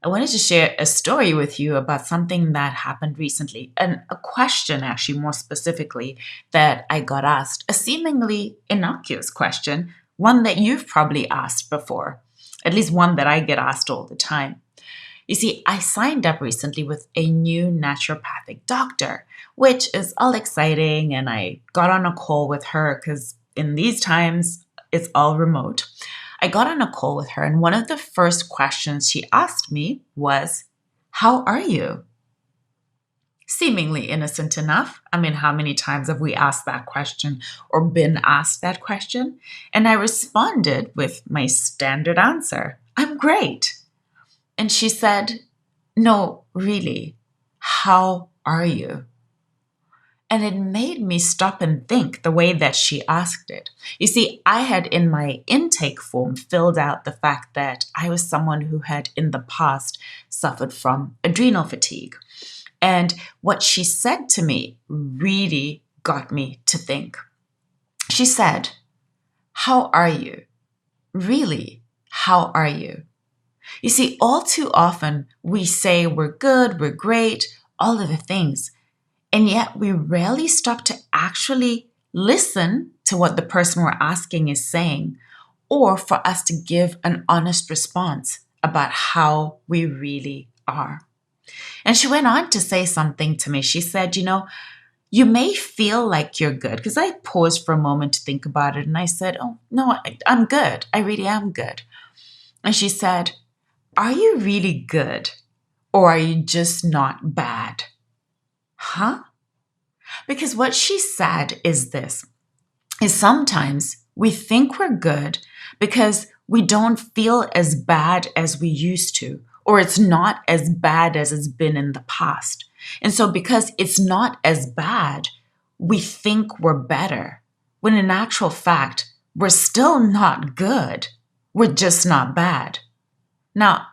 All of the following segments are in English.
I wanted to share a story with you about something that happened recently, and a question, actually, more specifically, that I got asked. A seemingly innocuous question, one that you've probably asked before, at least one that I get asked all the time. You see, I signed up recently with a new naturopathic doctor, which is all exciting, and I got on a call with her because in these times, it's all remote. I got on a call with her, and one of the first questions she asked me was, "How are you?" Seemingly innocent enough. I mean, how many times have we asked that question or been asked that question? And I responded with my standard answer, "I'm great." And she said, "No, really, how are you?" And it made me stop and think the way that she asked it. You see, I had in my intake form filled out the fact that I was someone who had in the past suffered from adrenal fatigue. And what she said to me really got me to think. She said, "How are you? Really, how are you?" You see, all too often we say we're good, we're great, all of the things. And yet we rarely stop to actually listen to what the person we're asking is saying, or for us to give an honest response about how we really are. And she went on to say something to me. She said, "You may feel like you're good." Because I paused for a moment to think about it. And I said, "Oh, no, I'm good. I really am good." And she said, "Are you really good? Or are you just not bad?" Huh? Because what she said is this, is sometimes we think we're good because we don't feel as bad as we used to, or it's not as bad as it's been in the past. And so because it's not as bad, we think we're better, when in actual fact, we're still not good. We're just not bad. Now,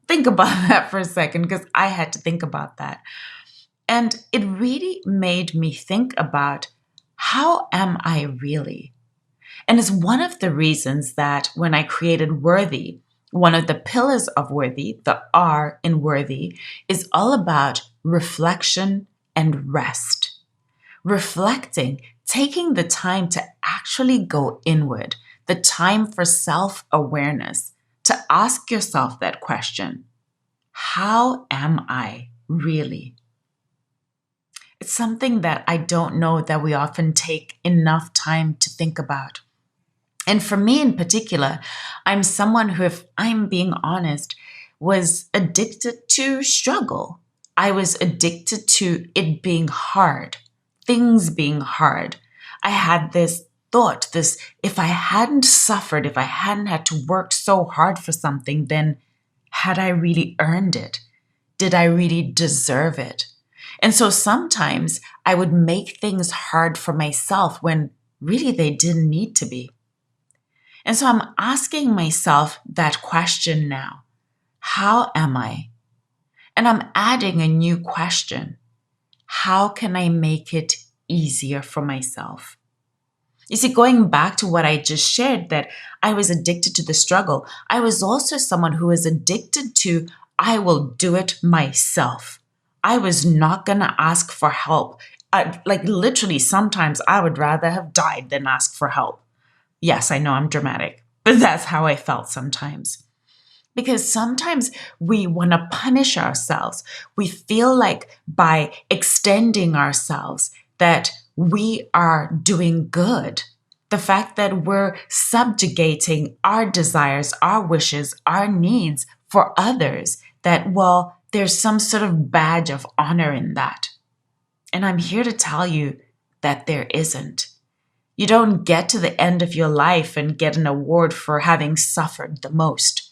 think about that for a second, because I had to think about that. And it really made me think about, how am I really? And it's one of the reasons that when I created Worthy, one of the pillars of Worthy, the R in Worthy, is all about reflection and rest. Reflecting, taking the time to actually go inward, the time for self-awareness, to ask yourself that question, how am I really? It's something that I don't know that we often take enough time to think about. And for me in particular, I'm someone who, if I'm being honest, was addicted to struggle. I was addicted to it being hard, things being hard. I had this thought, if I hadn't suffered, if I hadn't had to work so hard for something, then had I really earned it? Did I really deserve it? And so sometimes I would make things hard for myself when really they didn't need to be. And so I'm asking myself that question now. How am I? And I'm adding a new question. How can I make it easier for myself? You see, going back to what I just shared, that I was addicted to the struggle, I was also someone who was addicted to, I will do it myself. I was not going to ask for help. Like literally, sometimes I would rather have died than ask for help. Yes, I know I'm dramatic, but that's how I felt sometimes. Because sometimes we want to punish ourselves. We feel like by extending ourselves that we are doing good. The fact that we're subjugating our desires, our wishes, our needs for others, that, well, there's some sort of badge of honor in that. And I'm here to tell you that there isn't. You don't get to the end of your life and get an award for having suffered the most.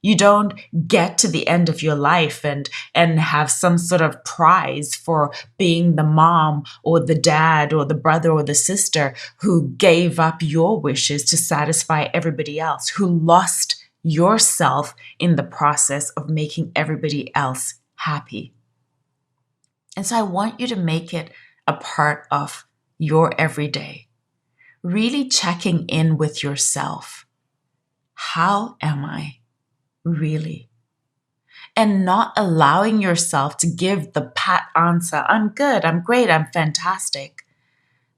You don't get to the end of your life and have some sort of prize for being the mom or the dad or the brother or the sister who gave up your wishes to satisfy everybody else, who lost yourself in the process of making everybody else happy. And so I want you to make it a part of your everyday. Really checking in with yourself. How am I really? and not allowing yourself to give the pat answer, I'm good, I'm great, I'm fantastic.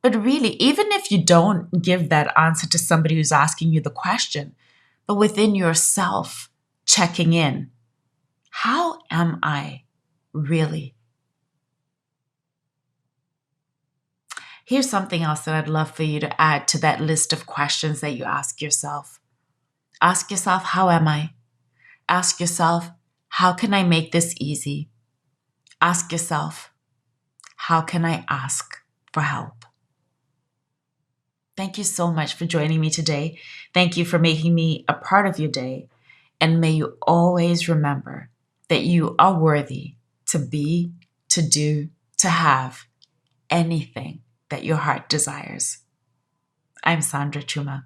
But really, even if you don't give that answer to somebody who's asking you the question, but within yourself, checking in, how am I really? Here's something else that I'd love for you to add to that list of questions that you ask yourself. Ask yourself, how am I? Ask yourself, how can I make this easy? Ask yourself, how can I ask for help? Thank you so much for joining me today. Thank you for making me a part of your day. And may you always remember that you are worthy to be, to do, to have anything that your heart desires. I'm Sandra Chuma.